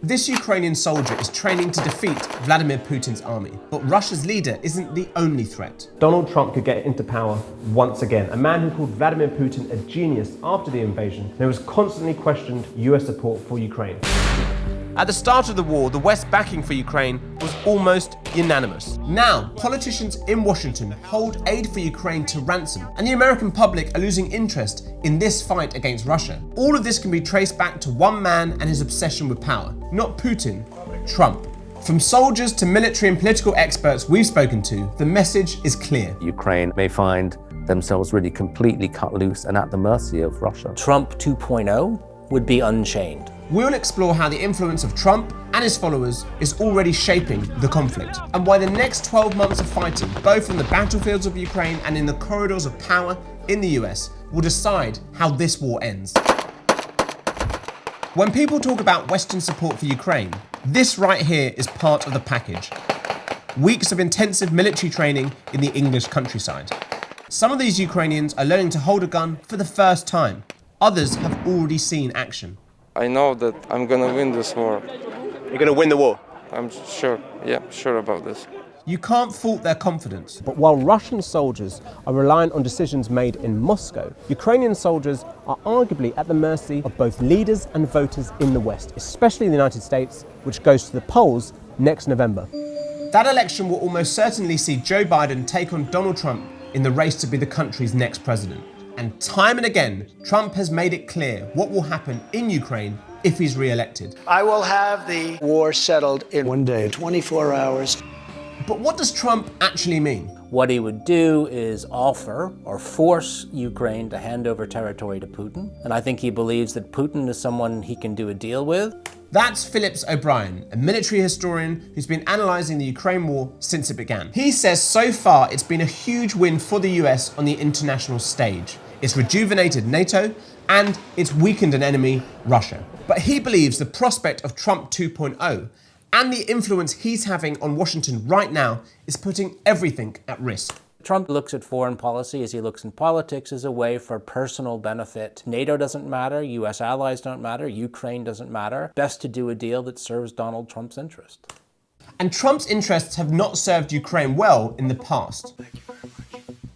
This Ukrainian soldier is training to defeat Vladimir Putin's army. But Russia's leader isn't the only threat. Donald Trump could get into power once again. A man who called Vladimir Putin a genius after the invasion, who has constantly questioned US support for Ukraine. At the start of the war, the West's backing for Ukraine was almost unanimous. Now, politicians in Washington hold aid for Ukraine to ransom, and the American public are losing interest in this fight against Russia. All of this can be traced back to one man and his obsession with power. Not Putin, Trump. From soldiers to military and political experts we've spoken to, the message is clear. Ukraine may find themselves really completely cut loose and at the mercy of Russia. Trump 2.0 would be unchained. We'll explore how the influence of Trump and his followers is already shaping the conflict, and why the next 12 months of fighting, both on the battlefields of Ukraine and in the corridors of power in the US, will decide how this war ends. When people talk about Western support for Ukraine, this right here is part of the package. Weeks of intensive military training in the English countryside. Some of these Ukrainians are learning to hold a gun for the first time. Others have already seen action. I know that I'm gonna win this war. You're gonna win the war? I'm sure, sure about this. You can't fault their confidence. But while Russian soldiers are reliant on decisions made in Moscow, Ukrainian soldiers are arguably at the mercy of both leaders and voters in the West, especially in the United States, which goes to the polls next November. That election will almost certainly see Joe Biden take on Donald Trump in the race to be the country's next president. And time and again, Trump has made it clear what will happen in Ukraine if he's re-elected. I will have the war settled in 1 day, 24 hours. But what does Trump actually mean? What he would do is offer or force Ukraine to hand over territory to Putin. And I think he believes that Putin is someone he can do a deal with. That's Phillips O'Brien, a military historian who's been analysing the Ukraine war since it began. He says so far it's been a huge win for the US on the international stage. It's rejuvenated NATO and it's weakened an enemy, Russia. But he believes the prospect of Trump 2.0 and the influence he's having on Washington right now is putting everything at risk. Trump looks at foreign policy as he looks in politics as a way for personal benefit. NATO doesn't matter, US allies don't matter, Ukraine doesn't matter. Best to do a deal that serves Donald Trump's interest. And Trump's interests have not served Ukraine well in the past.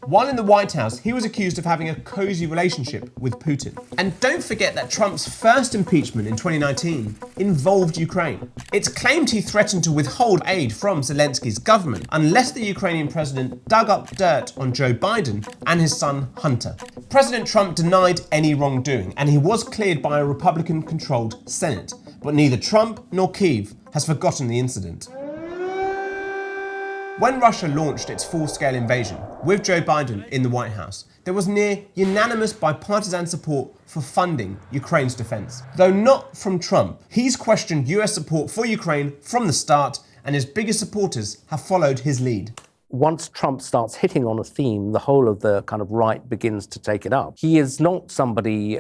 While in the White House, he was accused of having a cozy relationship with Putin. And don't forget that Trump's first impeachment in 2019 involved Ukraine. It's claimed he threatened to withhold aid from Zelensky's government unless the Ukrainian president dug up dirt on Joe Biden and his son Hunter. President Trump denied any wrongdoing, and he was cleared by a Republican-controlled Senate. But neither Trump nor Kyiv has forgotten the incident. When Russia launched its full-scale invasion, with Joe Biden in the White House, there was near unanimous bipartisan support for funding Ukraine's defense. Though not from Trump, he's questioned US support for Ukraine from the start, and his biggest supporters have followed his lead. Once Trump starts hitting on a theme, the whole of the kind of right begins to take it up. He is not somebody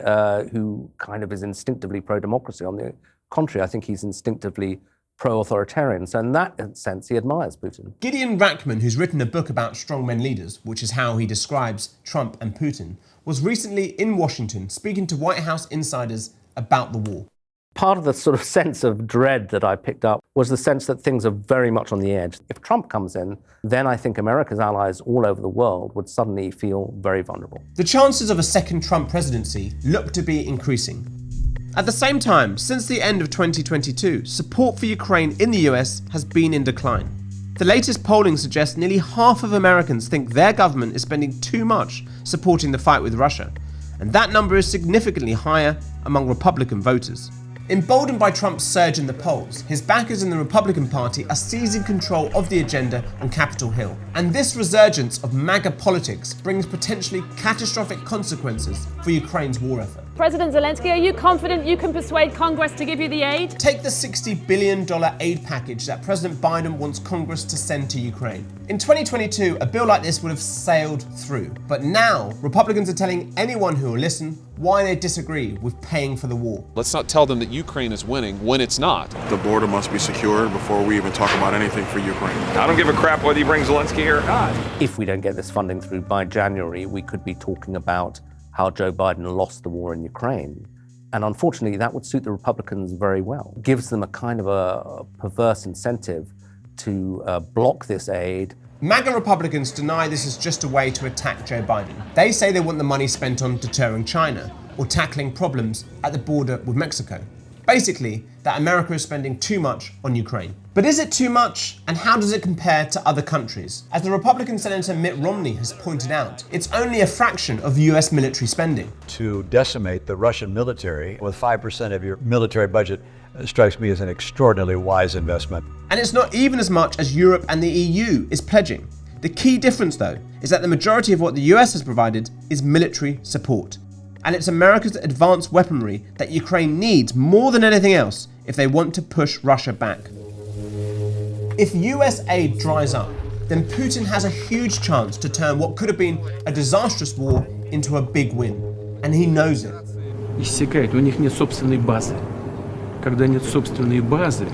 who kind of is instinctively pro-democracy. On the contrary, I think he's instinctively pro-authoritarian. So in that sense, he admires Putin. Gideon Rachman, who's written a book about strongmen leaders, which is how he describes Trump and Putin, was recently in Washington speaking to White House insiders about the war. Part of the sort of sense of dread that I picked up was the sense that things are very much on the edge. If Trump comes in, then I think America's allies all over the world would suddenly feel very vulnerable. The chances of a second Trump presidency look to be increasing. At the same time, since the end of 2022, support for Ukraine in the US has been in decline. The latest polling suggests nearly half of Americans think their government is spending too much supporting the fight with Russia, and that number is significantly higher among Republican voters. Emboldened by Trump's surge in the polls, his backers in the Republican Party are seizing control of the agenda on Capitol Hill. And this resurgence of MAGA politics brings potentially catastrophic consequences for Ukraine's war effort. President Zelensky, are you confident you can persuade Congress to give you the aid? Take the $60 billion aid package that President Biden wants Congress to send to Ukraine. In 2022, a bill like this would have sailed through. But now, Republicans are telling anyone who will listen why they disagree with paying for the war. Let's not tell them that Ukraine is winning when it's not. The border must be secured before we even talk about anything for Ukraine. I don't give a crap whether you bring Zelensky here or not. If we don't get this funding through by January, we could be talking about how Joe Biden lost the war in Ukraine. And unfortunately, that would suit the Republicans very well. It gives them a kind of a perverse incentive to block this aid. MAGA Republicans deny this is just a way to attack Joe Biden. They say they want the money spent on deterring China or tackling problems at the border with Mexico. Basically, that America is spending too much on Ukraine. But is it too much, and how does it compare to other countries? As the Republican Senator Mitt Romney has pointed out, it's only a fraction of US military spending. To decimate the Russian military with 5% of your military budget strikes me as an extraordinarily wise investment. And it's not even as much as Europe and the EU is pledging. The key difference, though, is that the majority of what the US has provided is military support. And it's America's advanced weaponry that Ukraine needs more than anything else if they want to push Russia back. If US aid dries up, then Putin has a huge chance to turn what could have been a disastrous war into a big win. And he knows it. Иссякает, у них нет собственной базы. Когда нет собственной базы,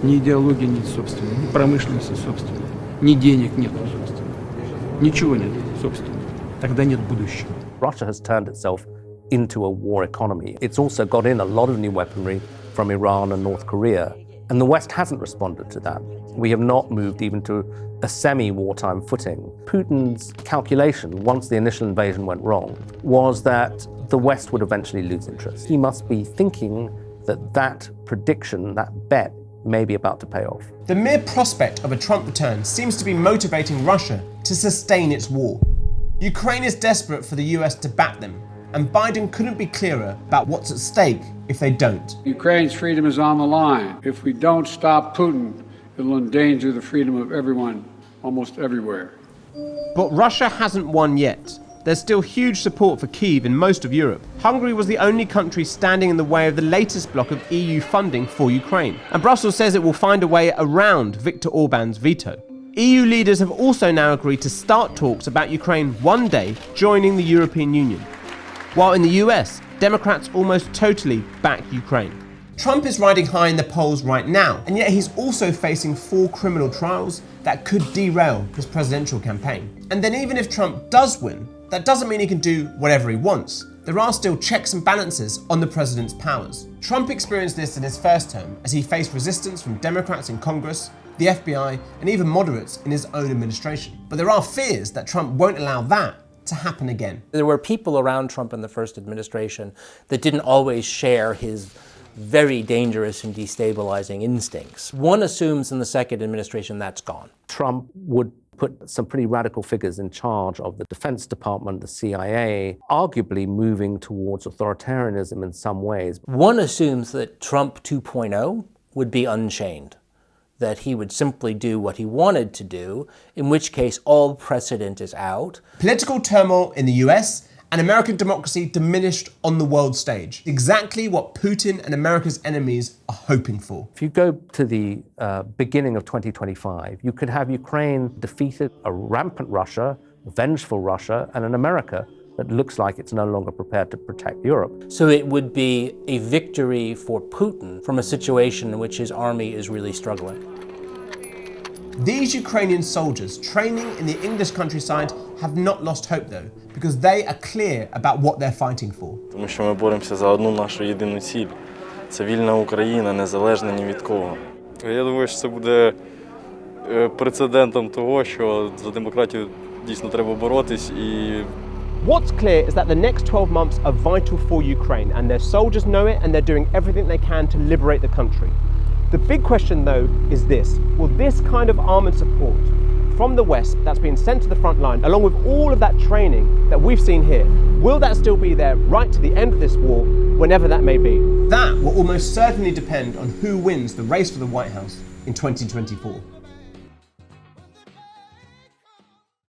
ни идеологии нет собственной, ни промышленности собственной, ни денег нет собственной, ничего нет собственного. Тогда нет будущего. Russia has turned itself into a war economy. It's also got in a lot of new weaponry from Iran and North Korea, and the West hasn't responded to that. We have not moved even to a semi-wartime footing. Putin's calculation, once the initial invasion went wrong, was that the West would eventually lose interest. He must be thinking that prediction, that bet, may be about to pay off. The mere prospect of a Trump return seems to be motivating Russia to sustain its war. Ukraine is desperate for the US to back them, and Biden couldn't be clearer about what's at stake if they don't. Ukraine's freedom is on the line. If we don't stop Putin, it'll endanger the freedom of everyone, almost everywhere. But Russia hasn't won yet. There's still huge support for Kyiv in most of Europe. Hungary was the only country standing in the way of the latest block of EU funding for Ukraine, and Brussels says it will find a way around Viktor Orban's veto. EU leaders have also now agreed to start talks about Ukraine one day joining the European Union. While in the US, Democrats almost totally back Ukraine. Trump is riding high in the polls right now, and yet he's also facing 4 criminal trials that could derail his presidential campaign. And then even if Trump does win, that doesn't mean he can do whatever he wants. There are still checks and balances on the president's powers. Trump experienced this in his first term as he faced resistance from Democrats in Congress, the FBI, and even moderates in his own administration. But there are fears that Trump won't allow that to happen again. There were people around Trump in the first administration that didn't always share his very dangerous and destabilizing instincts. One assumes in the second administration that's gone. Trump would put some pretty radical figures in charge of the Defense Department, the CIA, arguably moving towards authoritarianism in some ways. One assumes that Trump 2.0 would be unchained, that he would simply do what he wanted to do, in which case all precedent is out. Political turmoil in the US and American democracy diminished on the world stage. Exactly what Putin and America's enemies are hoping for. If you go to the beginning of 2025, you could have Ukraine defeated, a rampant Russia, a vengeful Russia, and an America that looks like it's no longer prepared to protect Europe. So it would be a victory for Putin from a situation in which his army is really struggling. These Ukrainian soldiers training in the English countryside have not lost hope though, because they are clear about what they're fighting for. Тому що ми боремося за одну нашу єдину ціль. Це вільна Україна, незалежна ні від кого. Я думаю, що це буде прецедентом того, що за демократію дійсно треба боротись і What's clear is that the next 12 months are vital for Ukraine, and their soldiers know it, and they're doing everything they can to liberate the country. The big question, though, is this. Will this kind of armoured support from the West that's been sent to the front line, along with all of that training that we've seen here, will that still be there right to the end of this war, whenever that may be? That will almost certainly depend on who wins the race for the White House in 2024.